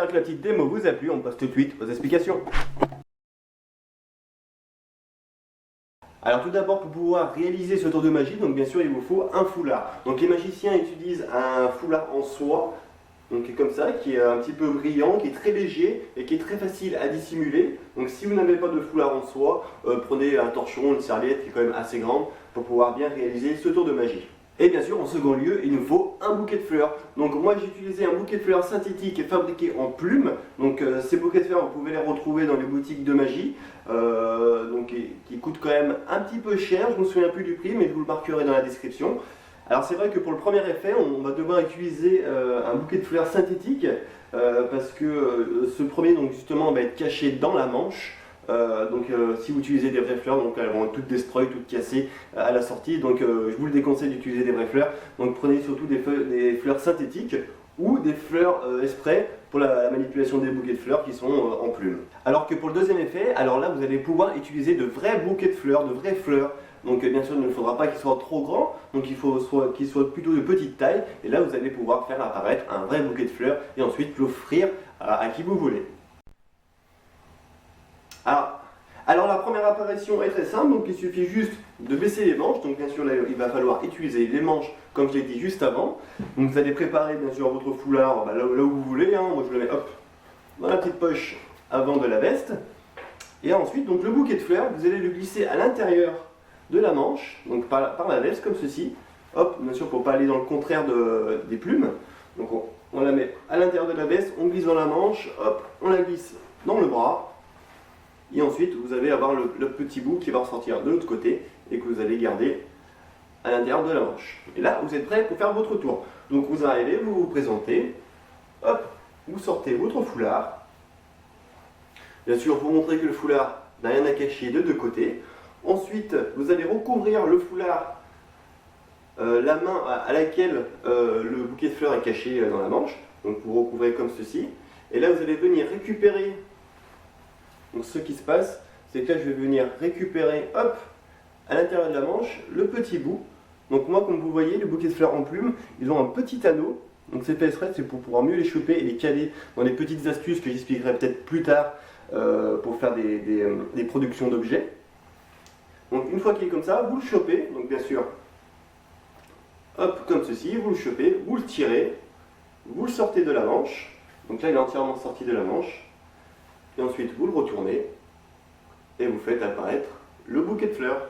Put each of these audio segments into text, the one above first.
que la petite démo vous a plu, on passe tout de suite aux explications. Alors tout d'abord, pour pouvoir réaliser ce tour de magie, donc bien sûr il vous faut un foulard. Donc les magiciens utilisent un foulard en soie, donc comme ça, qui est un petit peu brillant, qui est très léger et qui est très facile à dissimuler. Donc si vous n'avez pas de foulard en soie, prenez un torchon, une serviette qui est quand même assez grande pour pouvoir bien réaliser ce tour de magie. Et bien sûr, en second lieu, il nous faut un bouquet de fleurs. Donc moi j'ai utilisé un bouquet de fleurs synthétique fabriqué en plumes. Donc ces bouquets de fleurs, vous pouvez les retrouver dans les boutiques de magie. Qui coûtent quand même un petit peu cher, je ne me souviens plus du prix, mais je vous le marquerai dans la description. Alors c'est vrai que pour le premier effet, on va devoir utiliser un bouquet de fleurs synthétique parce que ce premier donc, justement va être caché dans la manche. Si vous utilisez des vraies fleurs, donc elles vont être toutes destroy, toutes cassées à la sortie. Donc je vous le déconseille d'utiliser des vraies fleurs. Donc prenez surtout des fleurs synthétiques ou des fleurs spray pour la manipulation des bouquets de fleurs qui sont en plumes. Alors que pour le deuxième effet, alors là vous allez pouvoir utiliser de vrais bouquets de fleurs, de vraies fleurs. Donc bien sûr il ne faudra pas qu'ils soient trop grands, donc il faut qu'ils soient plutôt de petite taille. Et là vous allez pouvoir faire apparaître un vrai bouquet de fleurs et ensuite l'offrir à qui vous voulez. Alors la première apparition est très simple, donc il suffit juste de baisser les manches. Donc bien sûr là, il va falloir utiliser les manches comme je l'ai dit juste avant. Donc vous allez préparer bien sûr votre foulard là où vous voulez, hein. Moi je le mets hop, dans la petite poche avant de la veste. Et ensuite donc le bouquet de fleurs, vous allez le glisser à l'intérieur de la manche, donc par la veste comme ceci. Hop, bien sûr pour ne pas aller dans le contraire des plumes. Donc on la met à l'intérieur de la veste, on glisse dans la manche, hop, on la glisse dans le bras. Et ensuite, vous allez avoir le petit bout qui va ressortir de l'autre côté et que vous allez garder à l'intérieur de la manche. Et là, vous êtes prêt pour faire votre tour. Donc vous arrivez, vous vous présentez, hop, vous sortez votre foulard. Bien sûr, vous montrez que le foulard n'a rien à cacher de deux côtés. Ensuite, vous allez recouvrir le foulard, la main à laquelle le bouquet de fleurs est caché dans la manche. Donc vous recouvrez comme ceci. Et là, vous allez venir récupérer. Donc ce qui se passe, c'est que là je vais venir récupérer, hop, à l'intérieur de la manche, le petit bout. Donc moi, comme vous voyez, les bouquets de fleurs en plumes, ils ont un petit anneau. Donc c'est fait exprès, c'est pour pouvoir mieux les choper et les caler dans des petites astuces que j'expliquerai peut-être plus tard pour faire des productions d'objets. Donc une fois qu'il est comme ça, vous le chopez, donc bien sûr, hop, comme ceci, vous le chopez, vous le tirez, vous le sortez de la manche. Donc là il est entièrement sorti de la manche. Et ensuite, vous le retournez et vous faites apparaître le bouquet de fleurs.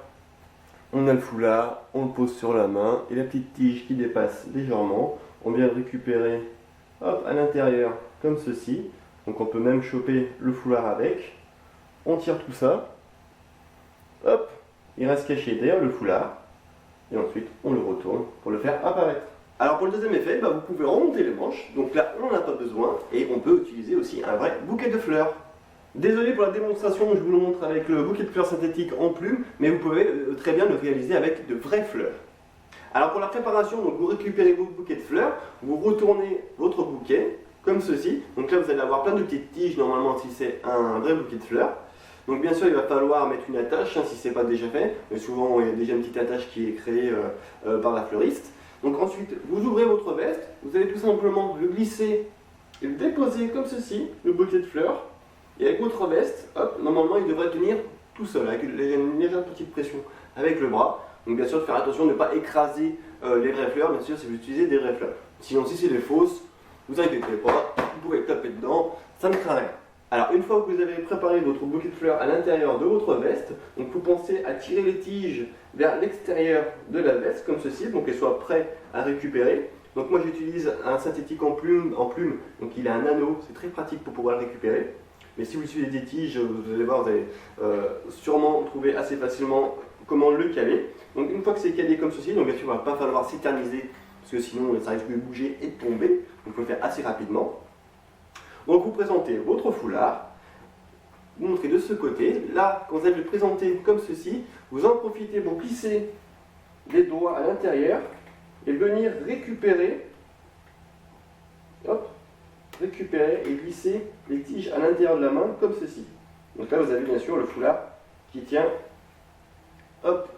On a le foulard, on le pose sur la main et la petite tige qui dépasse légèrement. On vient le récupérer hop, à l'intérieur comme ceci. Donc on peut même choper le foulard avec. On tire tout ça. Hop, il reste caché derrière le foulard. Et ensuite, on le retourne pour le faire apparaître. Alors pour le deuxième effet, vous pouvez remonter les manches. Donc là, on n'en a pas besoin. Et on peut utiliser aussi un vrai bouquet de fleurs. Désolé pour la démonstration, je vous le montre avec le bouquet de fleurs synthétique en plumes, mais vous pouvez très bien le réaliser avec de vraies fleurs. Alors pour la préparation, donc vous récupérez vos bouquets de fleurs, vous retournez votre bouquet, comme ceci. Donc là vous allez avoir plein de petites tiges normalement si c'est un vrai bouquet de fleurs. Donc bien sûr il va falloir mettre une attache si ce n'est pas déjà fait, mais souvent il y a déjà une petite attache qui est créée par la fleuriste. Donc ensuite vous ouvrez votre veste, vous allez tout simplement le glisser et le déposer comme ceci, le bouquet de fleurs. Et avec votre veste, hop, normalement il devrait tenir tout seul, avec une légère petite pression avec le bras. Donc bien sûr de faire attention de ne pas écraser les vraies fleurs, bien sûr si vous utilisez des vraies fleurs. Sinon si c'est des fausses, vous inquiétez pas, vous pouvez taper dedans, ça ne craint rien. Alors une fois que vous avez préparé votre bouquet de fleurs à l'intérieur de votre veste, donc vous pensez à tirer les tiges vers l'extérieur de la veste, comme ceci, pour qu'elles soient prêtes à récupérer. Donc moi j'utilise un synthétique en plume, donc il a un anneau, c'est très pratique pour pouvoir le récupérer. Mais si vous utilisez des tiges, vous allez voir, vous allez sûrement trouver assez facilement comment le caler. Donc une fois que c'est calé comme ceci, donc bien sûr il ne va pas falloir s'éterniser, parce que sinon ça risque de bouger et de tomber. Donc il faut le faire assez rapidement. Donc vous présentez votre foulard, vous montrez de ce côté. Là, quand vous allez le présenter comme ceci, vous en profitez pour glisser les doigts à l'intérieur et venir récupérer, hop, récupérer et glisser les tiges à l'intérieur de la main comme ceci. Donc là vous avez bien sûr le foulard qui tient, hop,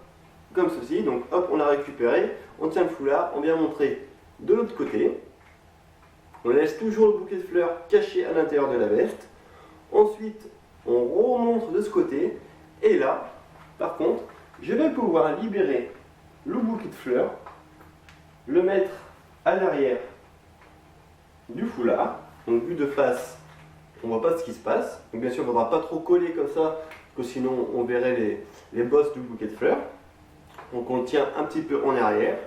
comme ceci. Donc hop, on l'a récupéré, on tient le foulard, on vient montrer de l'autre côté. On laisse toujours le bouquet de fleurs caché à l'intérieur de la veste. Ensuite, on remonte de ce côté. Et là, par contre, je vais pouvoir libérer le bouquet de fleurs, le mettre à l'arrière du foulard. Donc vu de face, on ne voit pas ce qui se passe. Donc bien sûr, il ne faudra pas trop coller comme ça, parce que sinon on verrait les bosses du bouquet de fleurs. Donc on le tient un petit peu en arrière.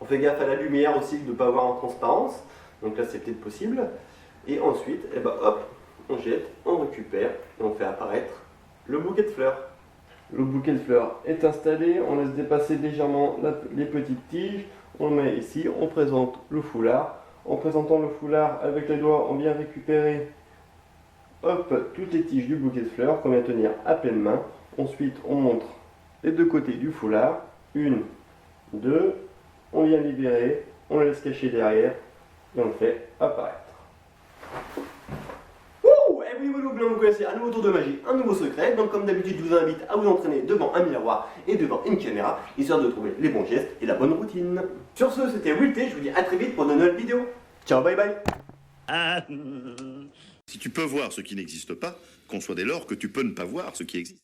On fait gaffe à la lumière aussi, de ne pas avoir en transparence. Donc là c'est peut-être possible. Et ensuite, eh ben, hop, on jette, on récupère et on fait apparaître le bouquet de fleurs. Le bouquet de fleurs est installé, on laisse dépasser légèrement les petites tiges. On le met ici, on présente le foulard. En présentant le foulard avec les doigts, on vient récupérer toutes les tiges du bouquet de fleurs qu'on vient tenir à pleine main. Ensuite, on montre les deux côtés du foulard. Une, deux, on vient libérer, on le laisse cacher derrière et on le fait apparaître. Et oui, vous connaissez un nouveau tour de magie, un nouveau secret. Donc comme d'habitude, je vous invite à vous entraîner devant un miroir et devant une caméra, histoire de trouver les bons gestes et la bonne routine. Sur ce, c'était Wilté, je vous dis à très vite pour de nouvelles vidéos. Ciao, bye bye. Si tu peux voir ce qui n'existe pas, conçois dès lors que tu peux ne pas voir ce qui existe.